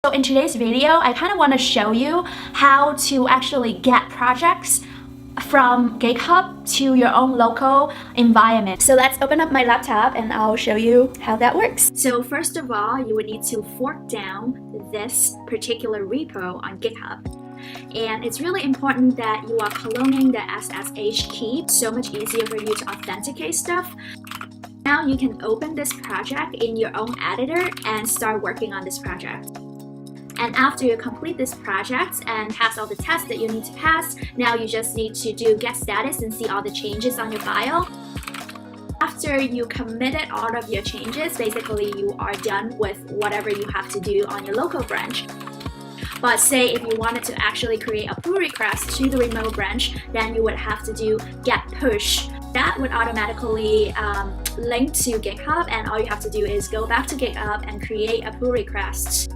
So in today's video, I kind of want to show you how to actually get projects from GitHub to your own local environment. So let's open up my laptop and I'll show you how that works. So first of all, you would need to fork down this particular repo on GitHub. And it's really important that you are cloning the SSH key. So much easier for you to authenticate stuff. Now you can open this project in your own editor and start working on this project. And after you complete this project and pass all the tests that you need to pass, now you just need to do get status and see all the changes on your file. After you committed all of your changes, basically you are done with whatever you have to do on your local branch. But say if you wanted to actually create a pull request to the remote branch, then you would have to do get push. That would automatically link to GitHub, and all you have to do is go back to GitHub and create a pull request.